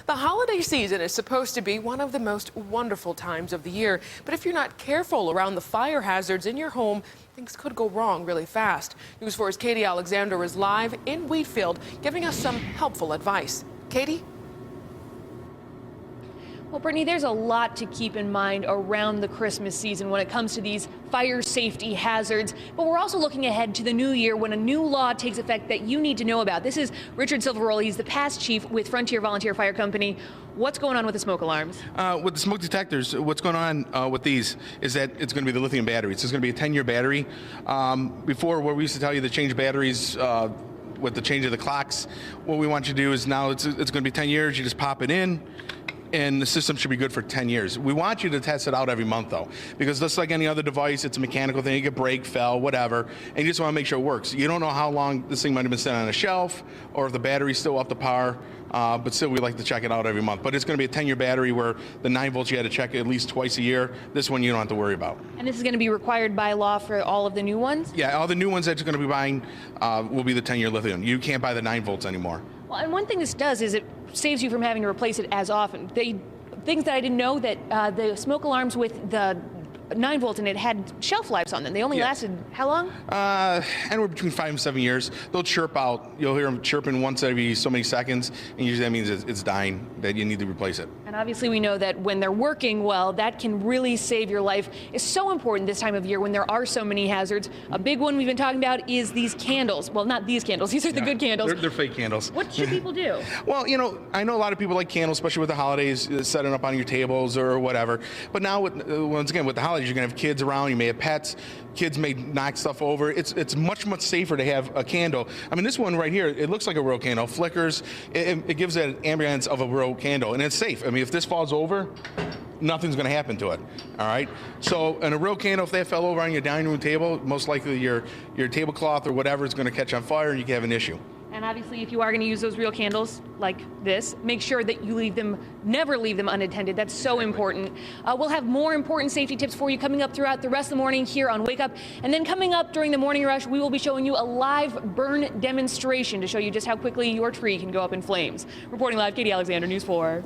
The holiday season is supposed to be one of the most wonderful times of the year, but if you're not careful around the fire hazards in your home, things could go wrong really fast. News 4's Katie Alexander is live in Wheatfield, giving us some helpful advice. Katie? Well, Brittany, there's a lot to keep in mind around the Christmas season when it comes to these fire safety hazards. But we're also looking ahead to the new year when a new law takes effect that you need to know about. This is Richard Silverole. He's the past chief with Frontier Volunteer Fire Company. What's going on with the smoke alarms? With the smoke detectors, what's going on with these is that it's going to be the lithium batteries. It's going to be a 10-year battery. Before, where we used to tell you to change batteries with the change of the clocks, what we want you to do is now it's going to be 10 years. You just pop it in, and the system should be good for 10 years. We want you to test it out every month, though, because just like any other device, it's a mechanical thing. You could break, fell, whatever, and you just want to make sure it works. You don't know how long this thing might have been sitting on a shelf or if the battery's still up to par, but still we like to check it out every month. But it's going to be a 10-year battery where the 9 volts you had to check at least twice a year. This one you don't have to worry about. And this is going to be required by law for all of the new ones? Yeah, all the new ones that you're going to be buying will be the 10-year lithium. You can't buy the 9 volts anymore. Well, and one thing this does is it saves you from having to replace it as often. Things that I didn't know, that the smoke alarms with the 9 volts in it had shelf lives on them. They only lasted how long? Anywhere between 5 and 7 years. They'll chirp out. You'll hear them chirping once every so many seconds, and usually that means it's dying, that you need to replace it. And obviously we know that when they're working well, that can really save your life. It's so important this time of year when there are so many hazards. A big one we've been talking about is these candles. Well, not these candles. These are the good candles. They're fake candles. What should people do? Well, you know, I know a lot of people like candles, especially with the holidays, setting up on your tables or whatever. But now, once again, with the holidays, you're going to have kids around. You may have pets. Kids may knock stuff over. It's much safer to have a candle. I mean, this one right here, it looks like a real candle. Flickers. It gives that ambience of a real candle, and it's safe. I mean, if this falls over, nothing's going to happen to it. All right. So, in a real candle, if that fell over on your dining room table, most likely your tablecloth or whatever is going to catch on fire, and you can have an issue. And obviously, if you are going to use those real candles like this, make sure that you never leave them unattended. That's so important. We'll have more important safety tips for you coming up throughout the rest of the morning here on Wake Up. And then coming up during the morning rush, we will be showing you a live burn demonstration to show you just how quickly your tree can go up in flames. Reporting live, Katie Alexander, News 4.